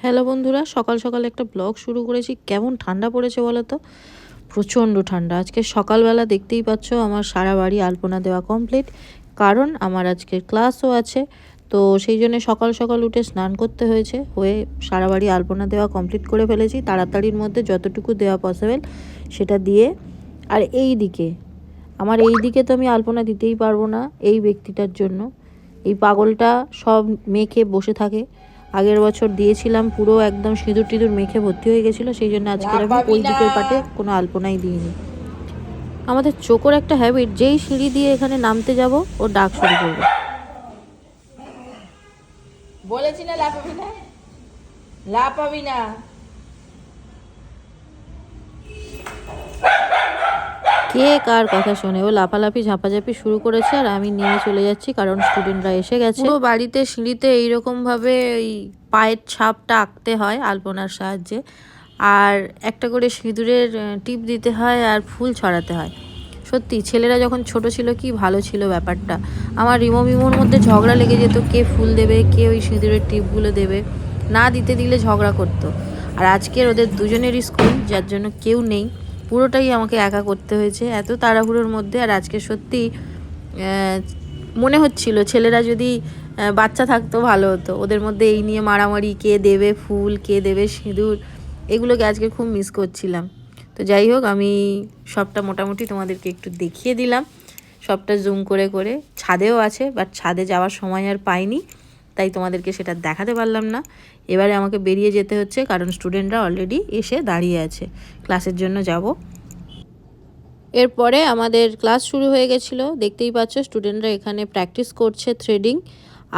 Hello বন্ধুরা, সকাল সকাল একটা ব্লগ শুরু করেছি। কেমন ঠান্ডা পড়েছে বলো তো, প্রচণ্ড ঠান্ডা। আজকে সকালবেলা দেখতেই পাচ্ছ আমার সারা বাড়ি আলপনা দেওয়া কমপ্লিট, কারণ আমার আজকে ক্লাসও আছে। তো সেই জন্য সকাল সকাল উঠে স্নান করতে হয়েছে, হয়ে সারা বাড়ি আলপনা দেওয়া কমপ্লিট করে ফেলেছি তাড়াতাড়ির মধ্যে যতটুকু দেওয়া পসিবল সেটা দিয়ে। আর এই দিকে এই দিকে তো আমি আলপনা দিতেই পারবো না এই ব্যক্তিটার জন্য। এই পাগলটা সব মেখে বসে থাকে। আগের বছর দিয়েছিলাম, পুরো একদম সিঁদুর টিঁদুর মেখে ভর্তি হয়ে গেছিলো, সেই জন্য আজকে আমি ওই দিকের পাটে কোনো আলপনাই দিইনি। আমাদের চোখের একটা হ্যাবিট, যেই সিঁড়ি দিয়ে এখানে নামতে যাব ও ডাক শুরু করবে। বলেছি না লাফাবি না, লাফাবি না। কে কার কথা শোনে, ও লাফালাফি ঝাঁপাঝাঁপি শুরু করেছে আর আমি নিয়ে চলে যাচ্ছি, কারণ স্টুডেন্টরা এসে গেছে। পুরো বাড়িতে সিঁড়িতে এইরকমভাবে ওই পায়ের ছাপটা আঁকতে হয় আলপনার সাহায্যে, আর একটা করে সিঁদুরের টিপ দিতে হয় আর ফুল ছড়াতে হয়। সত্যি ছেলেরা যখন ছোট ছিল কি ভালো ছিল ব্যাপারটা। আমার রিমোর মধ্যে ঝগড়া লেগে যেত, কে ফুল দেবে কে ওই সিঁদুরের টিপগুলো দেবে, না দিতে দিলে ঝগড়া করতো। আর আজকের ওদের দুজনেরই স্কুল, যার জন্য কেউ নেই, পুরোটাই আমাকে একা করতে হয়েছে এত তাড়াহুড়োর মধ্যে। আর আজকে সত্যি মনে হচ্ছিল ছেলেরা যদি বাচ্চা থাকতো ভালো হতো, ওদের মধ্যে এই নিয়ে মারামারি, কে দেবে ফুল কে দেবে সিঁদুর, এগুলোকে আজকে খুব মিস করছিলাম। তো যাই হোক, আমি সবটা মোটামুটি তোমাদেরকে একটু দেখিয়ে দিলাম, সবটা জুম করে করে। ছাদেও আছে, বাট ছাদে যাওয়ার সময় আর পাইনি, তাই তোমাদেরকে সেটা দেখাতে পারলাম না। এবারে আমাকে বেরিয়ে যেতে হচ্ছে, কারণ স্টুডেন্টরা অলরেডি এসে দাঁড়িয়ে আছে, ক্লাসের জন্য যাব। এরপরে আমাদের ক্লাস শুরু হয়ে গেছিলো, দেখতেই পাচ্ছ স্টুডেন্টরা এখানে প্র্যাকটিস করছে থ্রেডিং।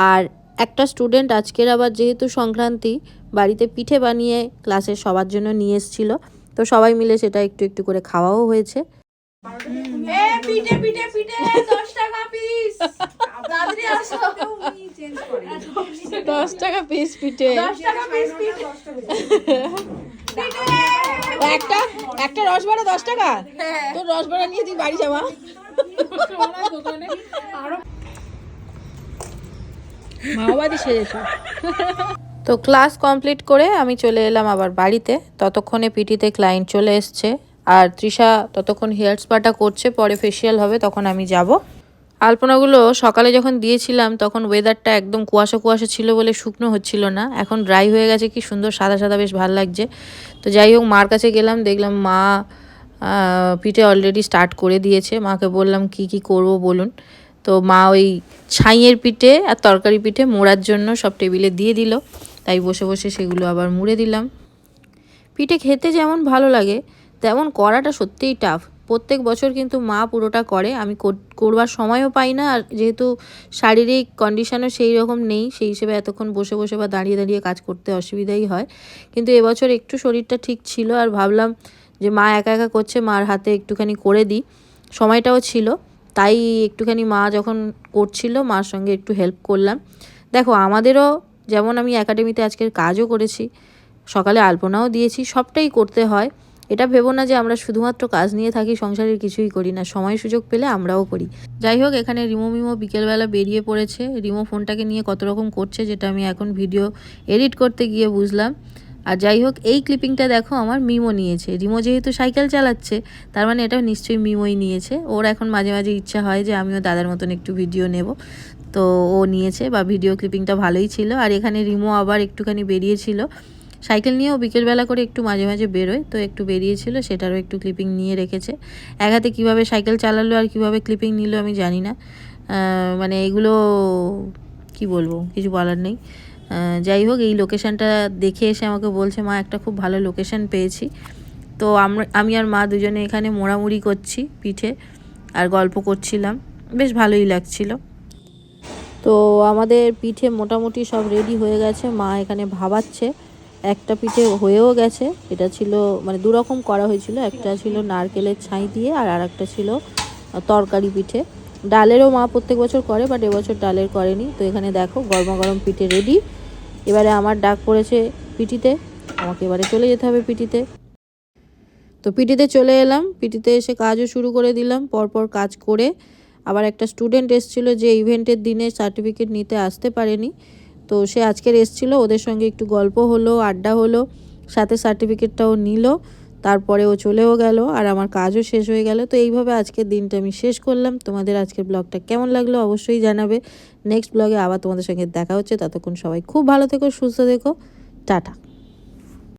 আর একটা স্টুডেন্ট আজকের আবার যেহেতু সংক্রান্তি, বাড়িতে পিঠে বানিয়ে ক্লাসের সবার জন্য নিয়ে এসেছিলো, তো সবাই মিলে সেটা একটু একটু করে খাওয়াও হয়েছে। পিঠে পিঠে পিঠে 10 টাকা পিস, তাড়াতাড়ি আসো। 10 টাকা পিস পিঠে, 10 টাকা পিস পিঠে। একটা একটা রসবড়া 10 টাকা। তো রসবড়া নিয়ে তুই বাড়ি যাওয়া। মাওবাদী সেজেছো। তো ক্লাস কমপ্লিট করে আমি চলে এলাম আবার বাড়িতে। ততক্ষণে পিটিতে ক্লায়েন্ট চলে এসছে, আর তৃষা ততক্ষণ হেয়ার স্পাটা করছে, পরে ফেসিয়াল হবে, তখন আমি যাব। আলপনাগুলো সকালে যখন দিয়েছিলাম তখন ওয়েদারটা একদম কুয়াশা কুয়াশা ছিল বলে শুকনো হচ্ছিল না, এখন ড্রাই হয়ে গেছে, কি সুন্দর সাদা সাদা, বেশ ভালো লাগছে। তো যাই হোক, মার কাছে গেলাম, দেখলাম মা পিঠে অলরেডি স্টার্ট করে দিয়েছে। মাকে বললাম কি কি করব বলুন। তো মা ওই ছাইয়ের পিঠে আর তরকারি পিঠে মোড়ার জন্য সব টেবিলে দিয়ে দিল, তাই বসে বসে সেগুলো আবার মুড়ে দিলাম। পিঠে খেতে যেমন ভালো লাগে, তেমন করাটা সত্যিই টাফ। প্রত্যেক বছর কিন্তু মা পুরোটা করে, আমি করবার সময়ও পাই না, আর যেহেতু শারীরিক কন্ডিশনও সেই রকম নেই, সেই হিসেবে এতক্ষণ বসে বসে বা দাঁড়িয়ে দাঁড়িয়ে কাজ করতে অসুবিধাই হয়। কিন্তু এবছর একটু শরীরটা ঠিক ছিল, আর ভাবলাম যে মা একা একা করছে, মার হাতে একটুখানি করে দিই, সময়টাও ছিল, তাই একটুখানি মা যখন করছিল মার সঙ্গে একটু হেল্প করলাম। দেখো, আমাদেরও যেমন আমি একাডেমিতে আজকের কাজও করেছি, সকালে আলপনাও দিয়েছি, সবটাই করতে হয়। এটা ভেবো না যে আমরা শুধুমাত্র কাজ নিয়ে থাকি, সংসারের কিছুই করি না, সময় সুযোগ পেলে আমরাও করি। যাই হোক, এখানে মিমো বিকেলবেলা বেরিয়ে পড়েছে। রিমো ফোনটাকে নিয়ে কত রকম করছে, যেটা আমি এখন ভিডিও এডিট করতে গিয়ে বুঝলাম। আর যাই হোক, এই ক্লিপিংটা দেখো আমার মিমো নিয়েছে। রিমো যেহেতু সাইকেল চালাচ্ছে, তার মানে এটা নিশ্চয়ই মিমোই নিয়েছে। ওর এখন মাঝে মাঝে ইচ্ছা হয় যে আমিও দাদার মতন একটু ভিডিও নেব, তো ও নিয়েছে, বা ভিডিও ক্লিপিংটা ভালোই ছিল। আর এখানে রিমো আবার একটুখানি বেরিয়েছিল সাইকেল নিয়েও, বিকেলবেলা করে একটু মাঝে মাঝে বেরোয়, তো একটু বেরিয়েছিল, সেটারও একটু ক্লিপিং নিয়ে রেখেছে। এক হাতে কীভাবে সাইকেল চালালো আর কীভাবে ক্লিপিং নিল আমি জানি না, মানে এগুলো কি বলবো, কিছু বলার নেই। যাই হোক, এই লোকেশানটা দেখে এসে আমাকে বলছে, মা একটা খুব ভালো লোকেশান পেয়েছি। তো আমি আর মা দুজনে এখানে মোড়ামুড়ি করছি পিঠে, আর গল্প করছিলাম, বেশ ভালোই লাগছিল। তো আমাদের পিঠে মোটামুটি সব রেডি হয়ে গেছে, মা এখানে ভাবাচ্ছে। একটা পিঠে হয়েও গেছে, এটা ছিল মানে দুরকম করা হয়েছিল, একটা ছিল নারকেলের ছাই দিয়ে, আর আরেকটা ছিল তরকারি পিঠে। ডালেরও মা প্রত্যেক বছর করে, বাট এবছর ডালের করেনি। তো এখানে দেখো গরমা গরম পিঠে রেডি। এবারে আমার ডাক পড়েছে পিটিতে, আমাকে এবারে চলে যেতে হবে পিটিতে। তো পিটিতে চলে এলাম, পিটিতে এসে কাজও শুরু করে দিলাম। পরপর কাজ করে আবার একটা স্টুডেন্ট এসেছিলো যে ইভেন্টের দিনে সার্টিফিকেট নিতে আসতে পারেনি, তো সে আজকের এসেছিলো, ওদের সঙ্গে একটু গল্প হলো, আড্ডা হলো, সাথে সার্টিফিকেটটাও নিল, তারপরে ও চলেও গেল আর আমার কাজও শেষ হয়ে গেল। তো এইভাবে আজকের দিনটা আমি শেষ করলাম। তোমাদের আজকের ব্লগটা কেমন লাগলো অবশ্যই জানাবে। নেক্সট ব্লগে আবার তোমাদের সঙ্গে দেখা হচ্ছে। ততক্ষণ সবাই খুব ভালো থেকো, সুস্থ থেকো, টাটা।